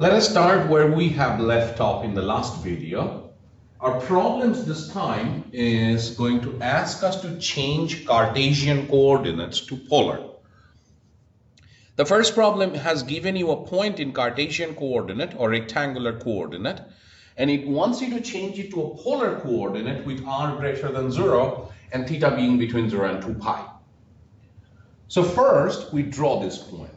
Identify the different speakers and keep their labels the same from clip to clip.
Speaker 1: Let us start where we have left off in the last video. Our problems this time is going to ask us to change Cartesian coordinates to polar. The first problem has given you a point in Cartesian coordinate or rectangular coordinate, and it wants you to change it to a polar coordinate with r greater than 0 and theta being between 0 and 2 pi. So first we draw this point.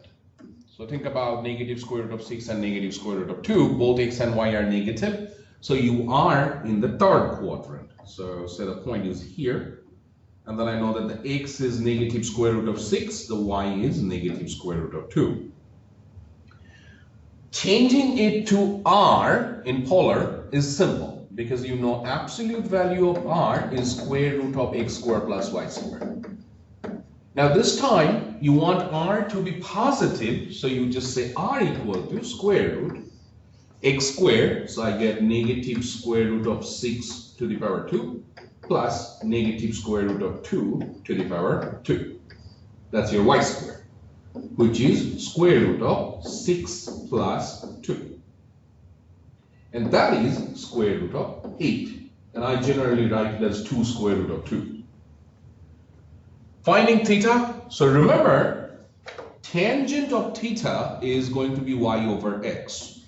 Speaker 1: So think about negative square root of 6 and negative square root of 2. Both x and y are negative. So you are in the third quadrant. So say the point is here. And then I know that the x is negative square root of 6. The y is negative square root of 2. Changing it to r in polar is simple because you know absolute value of r is square root of x squared plus y squared. Now this time you want r to be positive, so you just say r equal to square root x squared, so I get negative square root of 6 to the power 2 plus negative square root of 2 to the power 2. That's your y squared, which is square root of 6 plus 2. And that is square root of 8. And I generally write it as 2 square root of 2. Finding theta, so remember, tangent of theta is going to be y over x.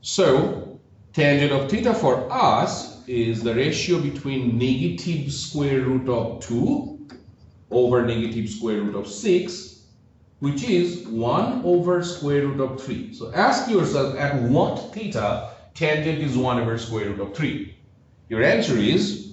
Speaker 1: So, tangent of theta for us is the ratio between negative square root of 2 over negative square root of 6, which is 1 over square root of 3. So, ask yourself at what theta tangent is 1 over square root of 3. Your answer is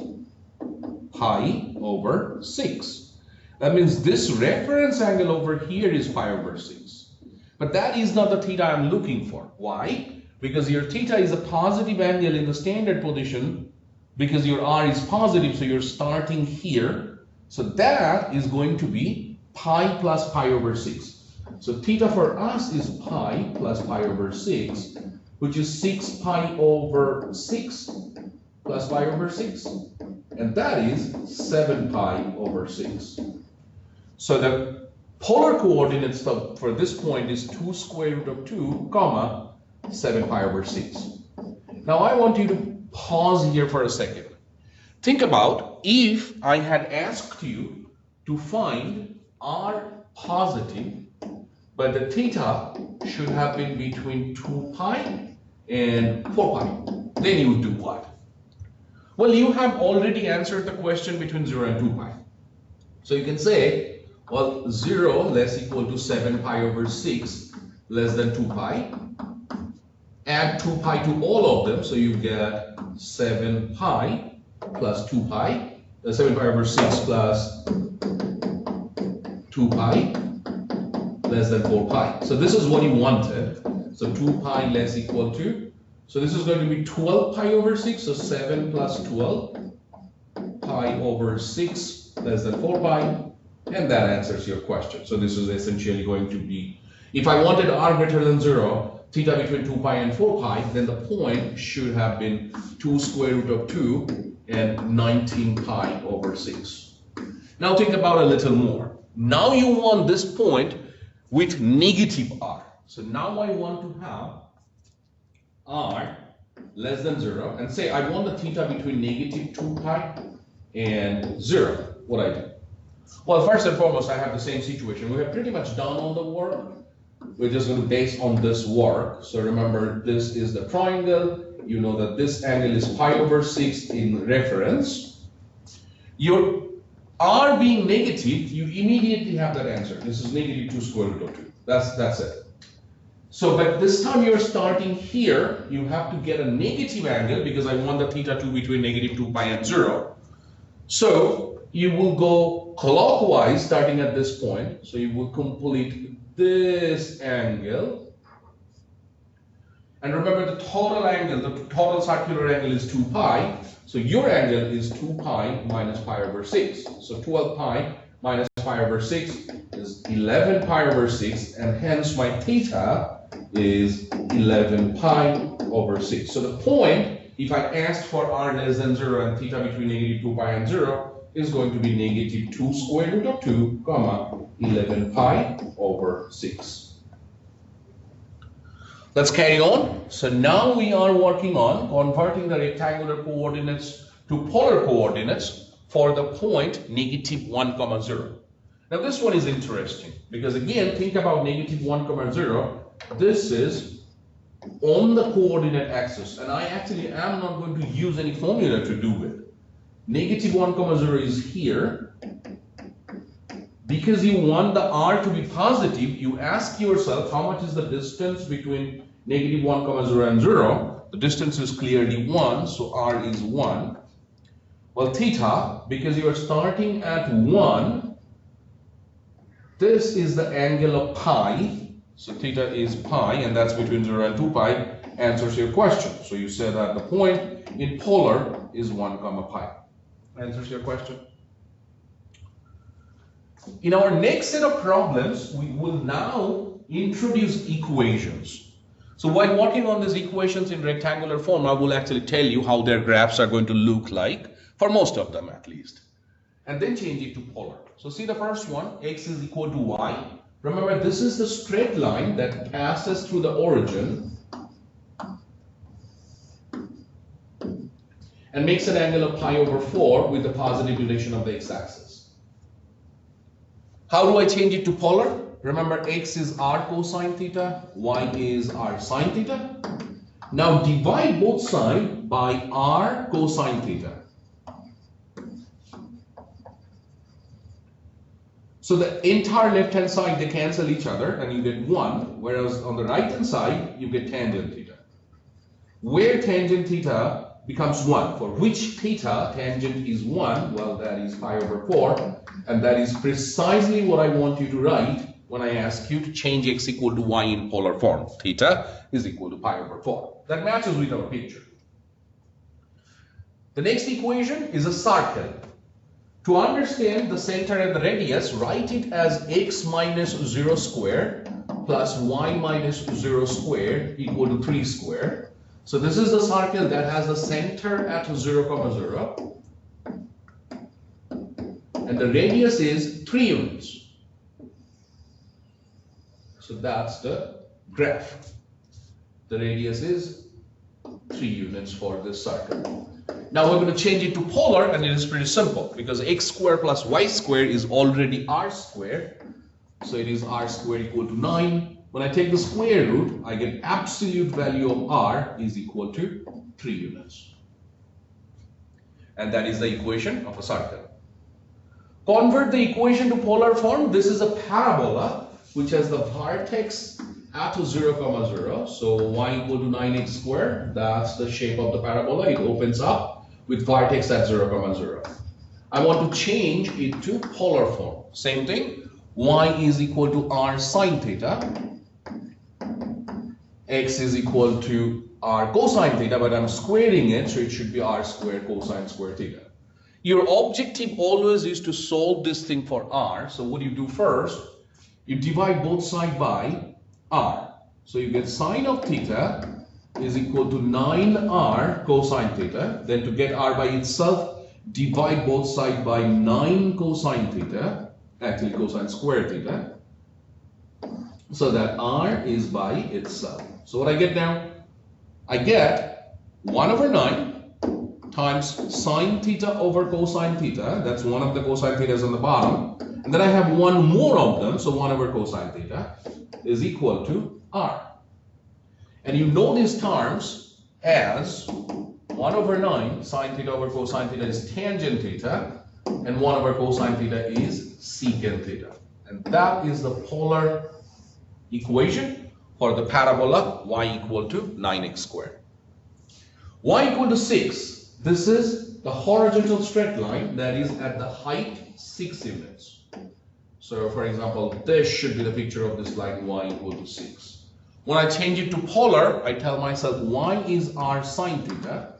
Speaker 1: pi over 6. That means this reference angle over here is pi over 6. But that is not the theta I'm looking for. Why? Because your theta is a positive angle in the standard position because your r is positive, so you're starting here. So that is going to be pi plus pi over 6. So theta for us is pi plus pi over 6, which is 6 pi over 6 plus pi over 6. And that is 7 pi over 6. So the polar coordinates for this point is 2 square root of 2, comma, 7 pi over 6. Now I want you to pause here for a second. Think about if I had asked you to find r positive, but the theta should have been between 2 pi and 4 pi. Then you would do what? Well, you have already answered the question between 0 and 2 pi. So you can say, well, 0 less equal to 7 pi over 6 less than 2 pi. Add 2 pi to all of them, so you get 7 pi plus 2 pi. 7 pi over 6 plus 2 pi less than 4 pi. So this is what you wanted. So 2 pi less equal to, so this is going to be 12 pi over 6, so 7 plus 12 pi over 6 less than 4 pi, and that answers your question. So this is essentially going to be, if I wanted r greater than 0, theta between 2 pi and 4 pi, then the point should have been 2 square root of 2 and 19 pi over 6. Now think about a little more. Now you want this point with negative r. So now I want to have r less than 0 and say I want the theta between negative 2 pi and 0. What I do? Well, first and foremost, I have the same situation. We have pretty much done all the work. We're just going to base on this work. So remember, this is the triangle. You know that this angle is pi over 6 in reference. Your r being negative, you immediately have that answer. This is negative 2 square root of 2. That's it. So, but this time you're starting here, you have to get a negative angle because I want the theta to be between negative 2 pi and 0. So, you will go clockwise starting at this point. So, you will complete this angle. And remember the total angle, the total circular angle is 2 pi. So, your angle is 2 pi minus pi over 6. So, 12 pi minus pi over 6 is 11 pi over 6, and hence my theta is 11 pi over 6. So the point, if I asked for r less than 0 and theta between negative 2 pi and 0, is going to be negative 2 square root of 2, comma, 11 pi over 6. Let's carry on. So now we are working on converting the rectangular coordinates to polar coordinates for the point negative 1, comma 0. Now this one is interesting because again, think about negative 1, comma 0. This is on the coordinate axis, and I actually am not going to use any formula to do it. Negative 1, comma 0 is here. Because you want the r to be positive, you ask yourself how much is the distance between negative 1, comma 0 and 0. The distance is clearly 1, so r is 1. Well, theta, because you are starting at 1, this is the angle of pi. So theta is pi, and that's between 0 and 2 pi, answers your question. So you say that the point in polar is 1, comma pi. Answers your question. In our next set of problems, we will now introduce equations. So while working on these equations in rectangular form, I will actually tell you how their graphs are going to look like, for most of them at least. And then change it to polar. So see the first one, x is equal to y. Remember, this is the straight line that passes through the origin and makes an angle of pi over 4 with the positive relation of the x-axis. How do I change it to polar? Remember, x is r cosine theta, y is r sine theta. Now divide both sides by r cosine theta. So the entire left hand side, they cancel each other and you get 1, whereas on the right hand side you get tangent theta. Where tangent theta becomes 1, for which theta tangent is 1, well, that is pi over 4, and that is precisely what I want you to write when I ask you to change x equal to y in polar form. Theta is equal to pi over 4. That matches with our picture. The next equation is a circle. To understand the center and the radius, write it as x minus 0 square plus y minus 0 square equal to 3 square. So this is the circle that has the center at 0, 0. And the radius is 3 units. So that's the graph. The radius is 3 units for this circle. Now we're going to change it to polar, and it is pretty simple because x square plus y square is already r square. So it is r square equal to 9. When I take the square root, I get absolute value of r is equal to 3 units. And that is the equation of a circle. Convert the equation to polar form. This is a parabola which has the vertex at 0, 0. So y equal to 9x squared. That's the shape of the parabola. It opens up with vertex at 0, 0. I want to change it to polar form. Same thing. Y is equal to r sine theta. X is equal to r cosine theta, but I'm squaring it, so it should be r squared cosine square theta. Your objective always is to solve this thing for r. So what do you do first? You divide both sides by r. So you get sine of theta is equal to 9r cosine theta. Then to get r by itself, divide both sides by 9 cosine theta, actually cosine square theta, so that r is by itself. So what I get now? I get 1 over 9 times sine theta over cosine theta. That's one of the cosine thetas on the bottom. And then I have one more of them, so 1 over cosine theta is equal to r. And you know these terms as 1 over 9 sine theta over cosine theta is tangent theta, and 1 over cosine theta is secant theta. And that is the polar equation for the parabola y equal to 9x squared. Y equal to 6. This is the horizontal straight line that is at the height 6 units. So for example, this should be the picture of this line y equal to 6. When I change it to polar, I tell myself y is r sine theta.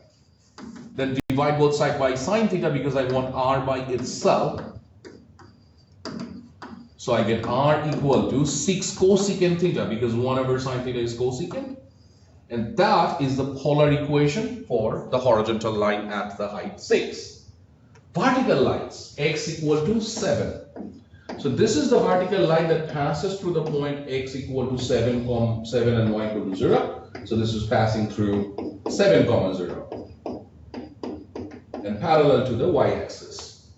Speaker 1: Then divide both sides by sine theta because I want r by itself. So I get r equal to 6 cosecant theta because 1 over sine theta is cosecant. And that is the polar equation for the horizontal line at the height 6. vertical lines, x equal to 7. So this is the vertical line that passes through the point x equal to 7, 7 and y equal to 0. So this is passing through 7, 0 and parallel to the y-axis.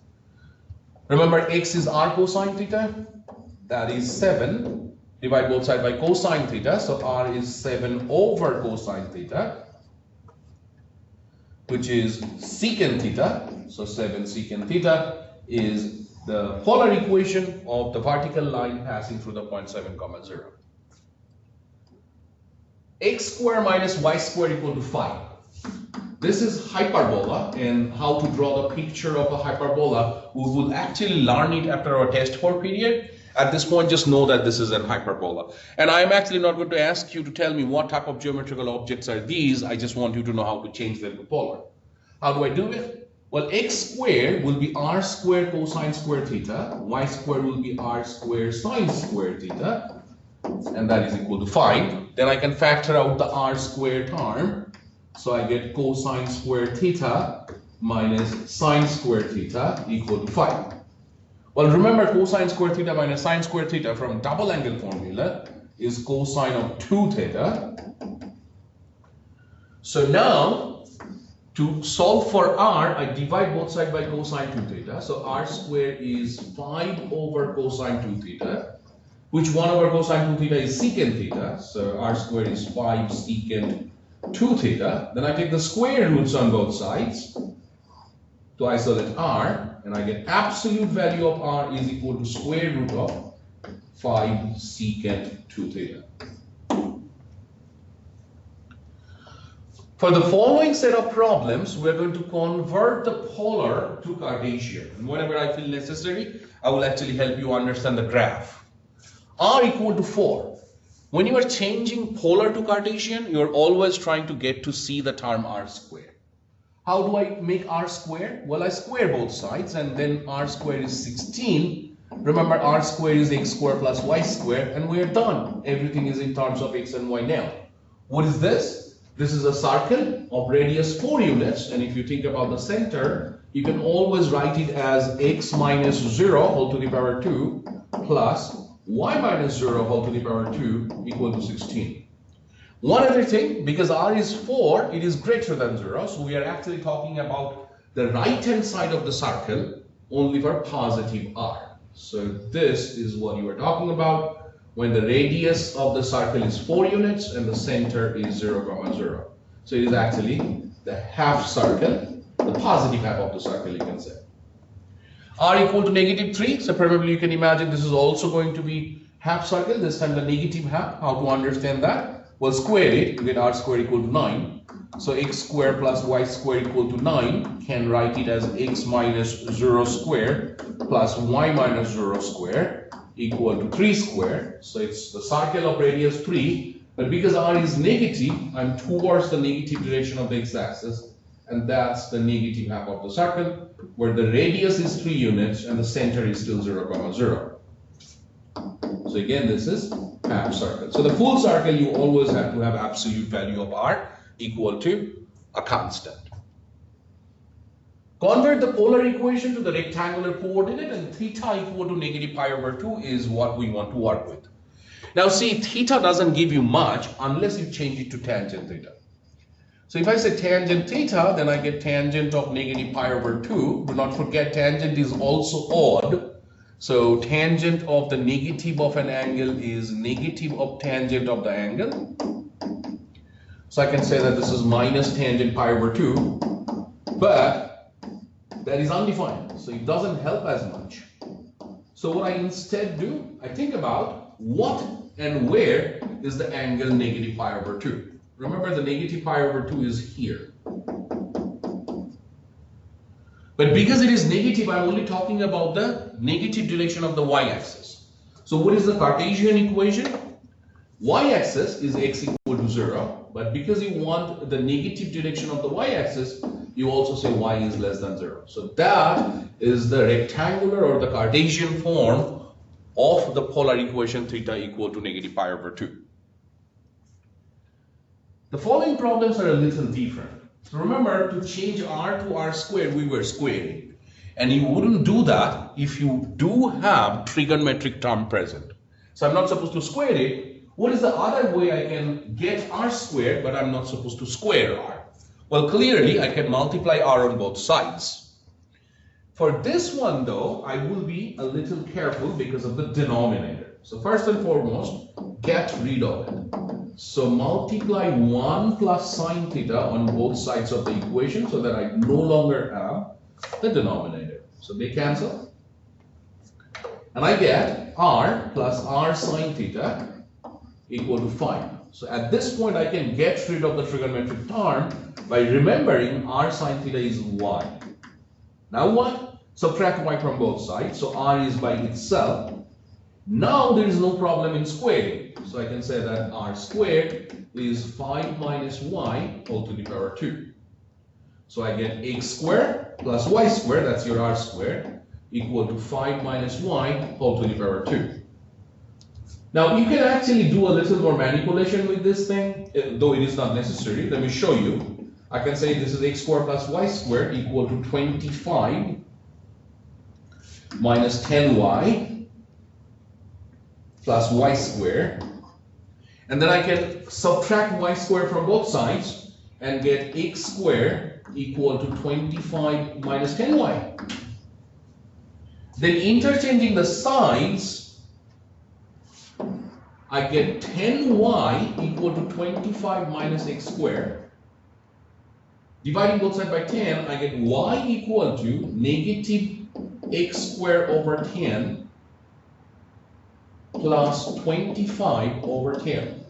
Speaker 1: Remember, x is r cosine theta, that is 7. Divide both sides by cosine theta, so r is 7 over cosine theta, which is secant theta. So 7 secant theta is the polar equation of the vertical line passing through the point 7, 0. X square minus y square equal to 5. This is hyperbola, and how to draw the picture of a hyperbola, we will actually learn it after our test 4 period. At this point, just know that this is a hyperbola. And I'm actually not going to ask you to tell me what type of geometrical objects are these. I just want you to know how to change them to polar. How do I do it? Well, x squared will be r squared cosine square theta, y squared will be r squared sine square theta, and that is equal to 5. Then I can factor out the r squared term, so I get cosine square theta minus sine square theta equal to 5. Well, remember, cosine square theta minus sine square theta from double angle formula is cosine of 2 theta. So now, to solve for r, I divide both sides by cosine 2 theta. So r square is 5 over cosine 2 theta, which 1 over cosine 2 theta is secant theta. So r square is 5 secant 2 theta. Then I take the square roots on both sides to isolate r, and I get absolute value of r is equal to square root of 5 secant 2 theta. For the following set of problems, we are going to convert the polar to Cartesian. And whenever I feel necessary, I will actually help you understand the graph. R equal to 4. When you are changing polar to Cartesian, you are always trying to get to see the term r squared. How do I make r squared? Well, I square both sides, and then r squared is 16. Remember, r squared is x squared plus y squared, and we are done. Everything is in terms of x and y now. What is this? This is a circle of radius 4 units, and if you think about the center, you can always write it as x minus 0 whole to the power 2 plus y minus 0 whole to the power 2 equal to 16. One other thing, because r is 4, it is greater than 0, so we are actually talking about the right hand side of the circle only for positive r. So this is what you are talking about when the radius of the circle is 4 units and the center is 0, 0. So it is actually the half circle, the positive half of the circle, you can say. R equal to negative 3, so probably you can imagine this is also going to be half circle, this time the negative half. How to understand that? Well, square it, you get r squared equal to 9. So x squared plus y squared equal to 9, can write it as x minus 0 squared plus y minus 0 squared equal to 3 squared. So it's the circle of radius 3, but because r is negative, I'm towards the negative direction of the x-axis, and that's the negative half of the circle, where the radius is 3 units and the center is still 0, 0. So again, this is half circle. So the full circle, you always have to have absolute value of r equal to a constant. Convert the polar equation to the rectangular coordinate, and theta equal to negative pi over 2 is what we want to work with. Now see, theta doesn't give you much unless you change it to tangent theta. So if I say tangent theta, then I get tangent of negative pi over 2. Do not forget, tangent is also odd. So tangent of the negative of an angle is negative of tangent of the angle. So I can say that this is minus tangent pi over 2, but that is undefined, so it doesn't help as much. So what I instead do, I think about what and where is the angle negative pi over 2. Remember, the negative pi over 2 is here. But because it is negative, I'm only talking about the negative direction of the y-axis. So what is the Cartesian equation? Y-axis is x equal to 0, but because you want the negative direction of the y-axis, you also say y is less than 0. So that is the rectangular or the Cartesian form of the polar equation theta equal to negative pi over 2. The following problems are a little different. So remember, to change r to r squared, we were squaring. And you wouldn't do that if you do have trigonometric term present. So I'm not supposed to square it. What is the other way I can get r squared, but I'm not supposed to square r? Well, clearly I can multiply r on both sides. For this one though, I will be a little careful because of the denominator. So first and foremost, get rid of it. So multiply 1 plus sine theta on both sides of the equation so that I no longer have the denominator. So they cancel. And I get r plus r sine theta equal to 5. So at this point I can get rid of the trigonometric term by remembering r sine theta is y. Now what? Subtract y from both sides. So r is by itself. Now there is no problem in squaring. So I can say that r squared is 5 minus y whole to the power 2. So I get x squared plus y squared, that's your r squared, equal to 5 minus y whole to the power 2. Now you can actually do a little more manipulation with this thing, though it is not necessary. Let me show you. I can say this is x squared plus y squared equal to 25 minus 10y plus y squared. And then I can subtract y squared from both sides and get x squared equal to 25 minus 10y. Then interchanging the sides, I get 10y equal to 25 minus x squared. Dividing both sides by 10, I get y equal to negative x squared over 10 plus 25 over 10.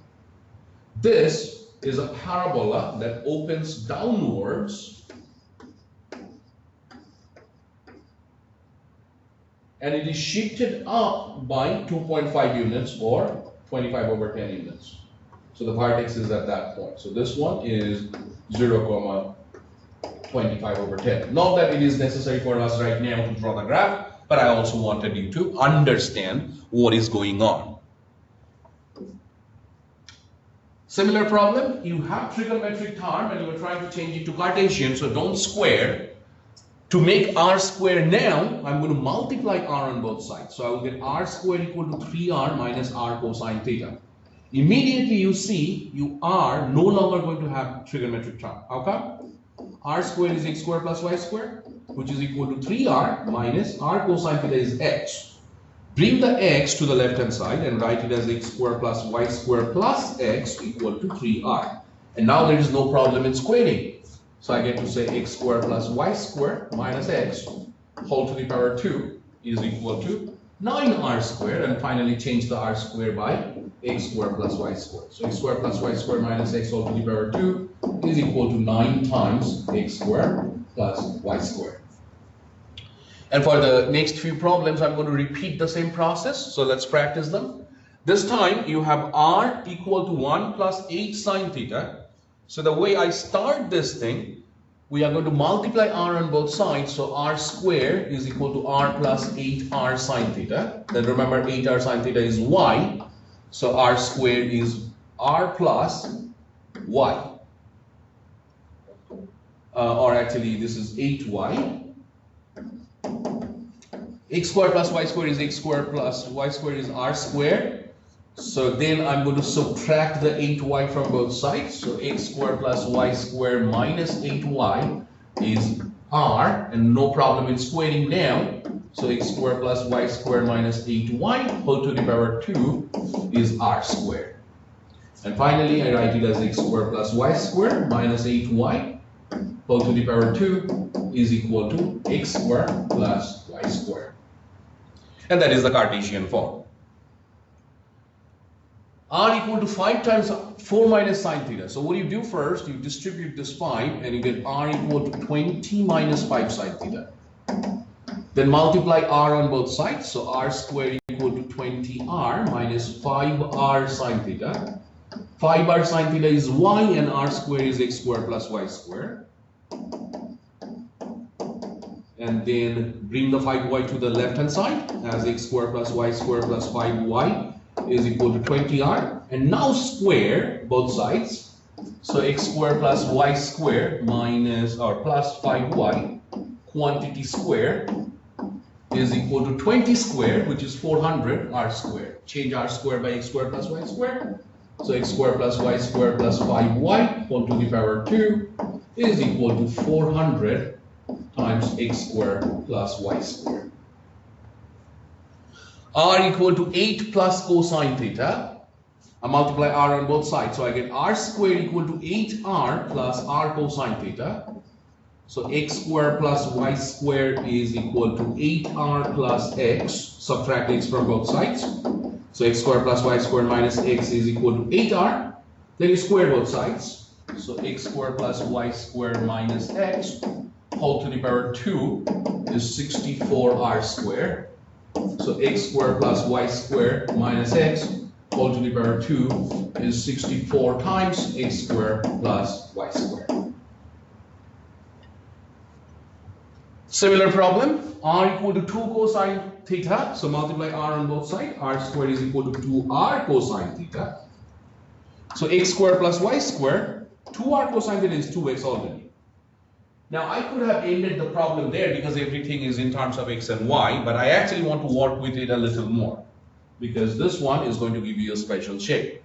Speaker 1: This is a parabola that opens downwards and it is shifted up by 2.5 units or 25 over 10 units. So the vertex is at that point. So this one is 0, 25 over 10. Not that it is necessary for us right now to draw the graph, but I also wanted you to understand what is going on. Similar problem, you have trigonometric term and you are trying to change it to Cartesian, so don't square. To make r squared now, I'm going to multiply r on both sides. So I will get r squared equal to 3r minus r cosine theta. Immediately you see you are no longer going to have trigonometric term. How come? R squared is x squared plus y squared, which is equal to 3r minus r cosine theta is x. Bring the x to the left hand side and write it as x squared plus y squared plus x equal to 3r. And now there is no problem in squaring. So I get to say x squared plus y squared minus x whole to the power 2 is equal to 9r squared, and finally change the r squared by x squared plus y squared. So x squared plus y squared minus x whole to the power 2 is equal to 9 times x squared plus y squared. And for the next few problems, I'm going to repeat the same process. So let's practice them. This time you have r equal to 1 plus 8 sine theta. So the way I start this thing, we are going to multiply r on both sides. So r squared is equal to r plus 8r sine theta. Then remember 8r sine theta is y. So r squared is r plus y. Or actually this is 8y. X squared plus y squared is x squared plus y squared is r squared. So then I'm going to subtract the 8y from both sides. So x squared plus y squared minus 8y is r, and no problem in squaring now. So x squared plus y squared minus 8y whole to the power 2 is r squared. And finally I write it as x squared plus y squared minus 8y whole to the power 2 is equal to x squared plus y squared. And that is the Cartesian form. R equal to 5 times 4 minus sine theta. So what do you do first? You distribute this 5 and you get r equal to 20 minus 5 sine theta. Then multiply r on both sides. So r squared equal to 20r minus 5r sine theta. 5r sine theta is y and r squared is x squared plus y squared. And then bring the 5y to the left hand side as x squared plus y squared plus 5y is equal to 20r. And now square both sides. So x squared plus y squared minus or plus 5y quantity square is equal to 20 squared, which is 400 r squared. Change r squared by x squared plus y squared. So x squared plus y squared plus 5y whole to the power 2 is equal to 400 times x squared plus y squared. R equal to 8 plus cosine theta. I multiply r on both sides, so I get r squared equal to 8r plus r cosine theta. So x squared plus y squared is equal to 8r plus x. Subtract x from both sides. So x squared plus y squared minus x is equal to 8r. Then you square both sides. So x squared plus y squared minus x whole to the power 2 is 64r squared. So x squared plus y squared minus x whole to the power 2 is 64 times x squared plus y squared. Similar problem, r equal to 2 cosine theta. So multiply r on both sides. R squared is equal to 2r cosine theta. So x squared plus y squared, 2r cosine theta is 2x already. Now I could have ended the problem there because everything is in terms of x and y, but I actually want to work with it a little more because this one is going to give you a special shape.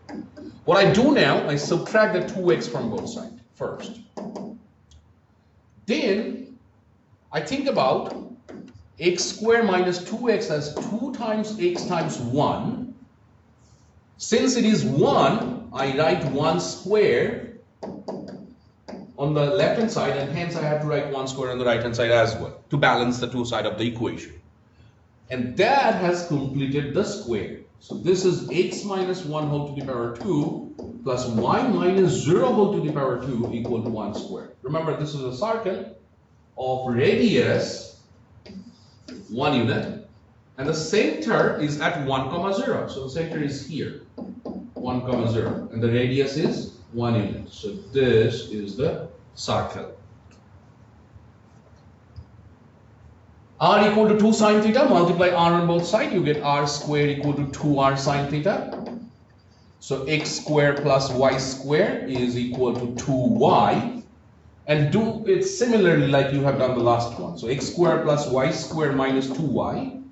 Speaker 1: What I do now, I subtract the 2x from both sides first. Then I think about x squared minus 2x as 2 times x times 1. Since it is 1, I write 1 square on the left hand side, and hence I have to write 1 square on the right hand side as well to balance the two sides of the equation. And that has completed the square. So this is x minus 1 whole to the power 2 plus y minus 0 whole to the power 2 equal to 1 square. Remember, this is a circle of radius 1 unit, and the center is at 1, 0. So the center is here, 1, 0, and the radius is 1 unit. So this is the circle. R equal to 2 sine theta, multiply r on both sides, you get r squared equal to 2r sine theta. So x squared plus y squared is equal to 2y. And do it similarly like you have done the last one. So x squared plus y squared minus 2y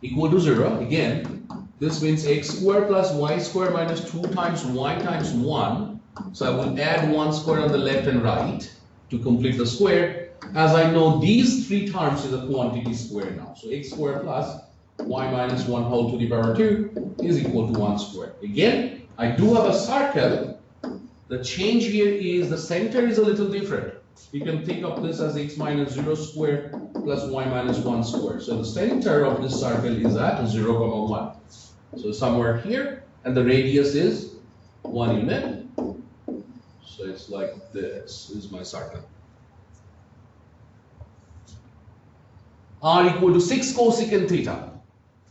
Speaker 1: equal to 0. Again, this means x squared plus y squared minus 2 times y times 1. So I will add 1 square on the left and right to complete the square. As I know, these three terms is a quantity square now. So x squared plus y minus 1 whole to the power 2 is equal to 1 square. Again, I do have a circle. The change here is the center is a little different. You can think of this as x minus 0 square plus y minus 1 square. So the center of this circle is at 0, 1. So somewhere here, and the radius is 1 unit. So it's like this is my circle. R equal to 6 cosecant theta.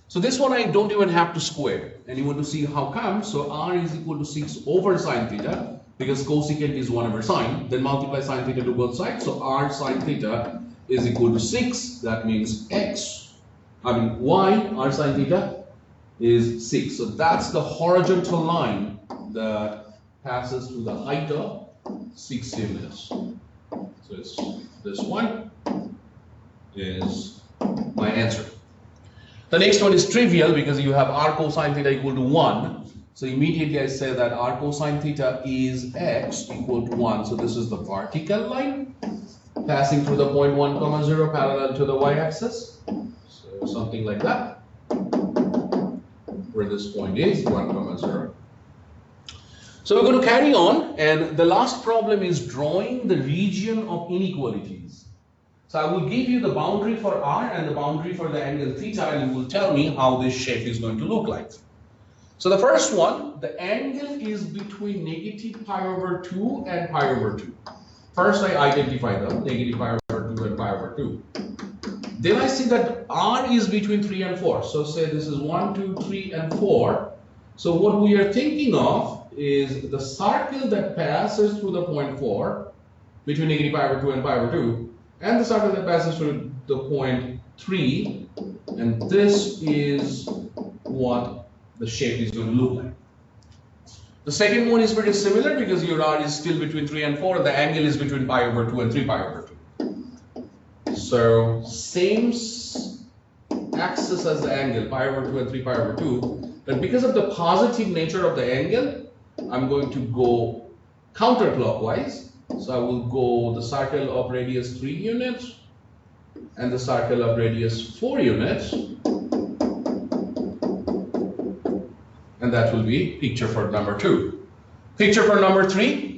Speaker 1: So this one I don't even have to square. And you want to see how come. So R is equal to 6 over sine theta because cosecant is 1 over sine. Then multiply sine theta to both sides. So R sine theta is equal to 6. That means y, R sine theta is 6. So that's the horizontal line that passes through the height of 6 units. So it's this one is my answer. The next one is trivial because you have r cosine theta equal to 1. So immediately I say that r cosine theta is x equal to 1. So this is the vertical line passing through the point 1, 0 parallel to the y-axis. So something like that, where this point is 1, 0. So we're going to carry on, and the last problem is drawing the region of inequalities. So I will give you the boundary for r and the boundary for the angle theta, and you will tell me how this shape is going to look like. So the first one, the angle is between negative pi over 2 and pi over 2. First I identify them, negative pi over 2 and pi over 2. Then I see that r is between 3 and 4. So say this is 1, 2, 3 and 4. So what we are thinking of is the circle that passes through the point 4 between negative pi over 2 and pi over 2, and the circle that passes through the point 3, and this is what the shape is going to look like. The second one is pretty similar because your r is still between 3 and 4, and the angle is between pi over 2 and 3 pi over 2. So same axis as the angle, pi over 2 and 3 pi over 2, but because of the positive nature of the angle, I'm going to go counterclockwise. So I will go the circle of radius 3 units and the circle of radius 4 units, and that will be picture for number 2. Picture for number 3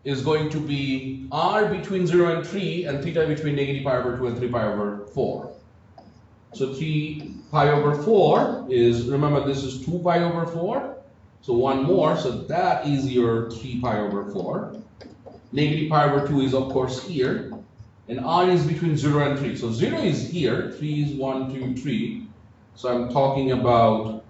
Speaker 1: is going to be r between 0 and 3 and theta between negative pi over 2 and 3 pi over 4. So 3 pi over 4 is, remember this is 2 pi over 4, so one more, so that is your 3 pi over 4. Negative pi over 2 is of course here, and r is between 0 and 3. So 0 is here, 3 is 1, 2, 3. So I'm talking about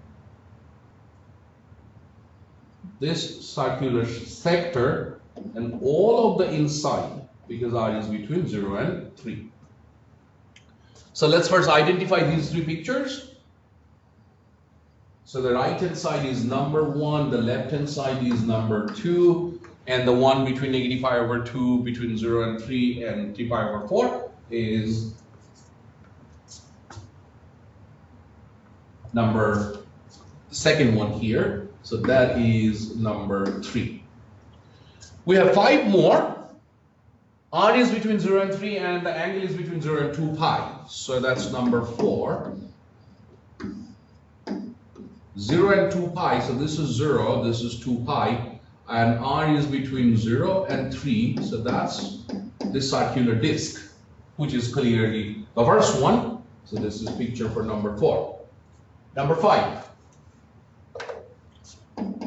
Speaker 1: this circular sector and all of the inside, because r is between 0 and 3. So let's first identify these 3 pictures. So the right hand side is number 1, the left hand side is number 2, and the one between negative pi over 2 between 0 and 3 and 3 pi over 4 is number, the second one here. So that is number 3. We have 5 more. R is between 0 and 3 and the angle is between 0 and 2 pi. So that's number 4. 0 and 2 pi, so this is 0, this is 2 pi, and r is between 0 and 3, so that's the circular disc, which is clearly the first one. So this is picture for number 4. Number 5.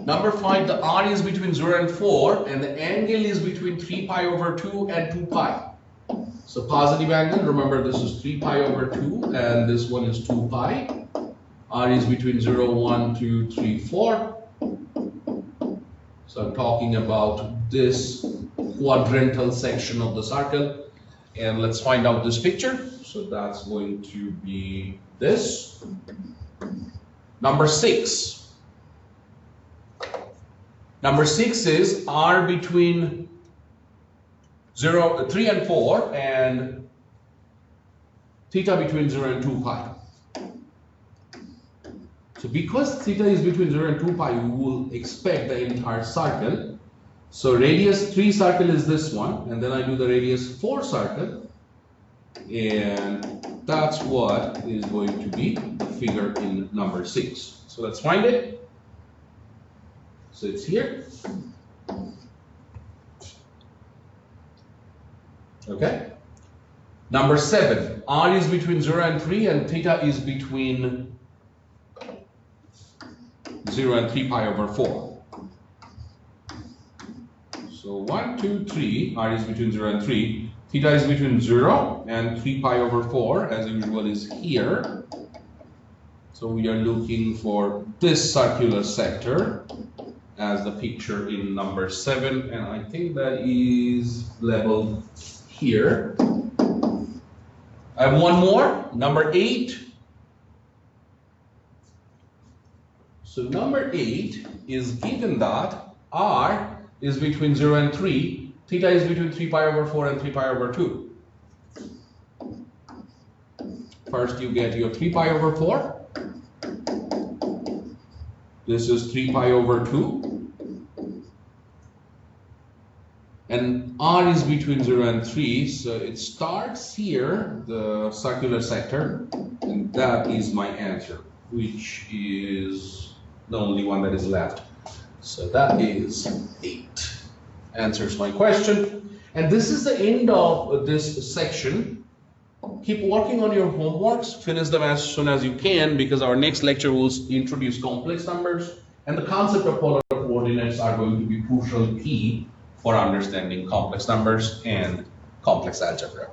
Speaker 1: Number 5, the r is between 0 and 4, and the angle is between 3 pi over 2 and 2 pi. So positive angle, remember this is 3 pi over 2, and this one is 2 pi. R is between 0, 1, 2, 3, 4. So I'm talking about this quadrantal section of the circle. And let's find out this picture. So that's going to be this. Number 6. Number 6 is R between 3 and 4 and theta between 0 and 2 pi. So because theta is between 0 and 2 pi, we will expect the entire circle. So radius 3 circle is this one, and then I do the radius 4 circle, and that's what is going to be the figure in number 6. So let's find it. So it's here. Okay. Number 7, R is between 0 and 3 and theta is between 0 and 3 pi over 4. So 1, 2, 3, r is between 0 and 3. Theta is between 0 and 3 pi over 4, as usual, is here. So we are looking for this circular sector as the picture in number 7, and I think that is labeled here. I have one more, number 8. So number 8 is given that r is between 0 and 3, theta is between 3 pi over 4 and 3 pi over 2. First you get your 3 pi over 4. This is 3 pi over 2. And r is between 0 and 3, so it starts here, the circular sector, and that is my answer, which is the only one that is left. So that is 8. Answers my question. And this is the end of this section. Keep working on your homeworks, finish them as soon as you can, because our next lecture will introduce complex numbers, and the concept of polar coordinates are going to be crucial key for understanding complex numbers and complex algebra.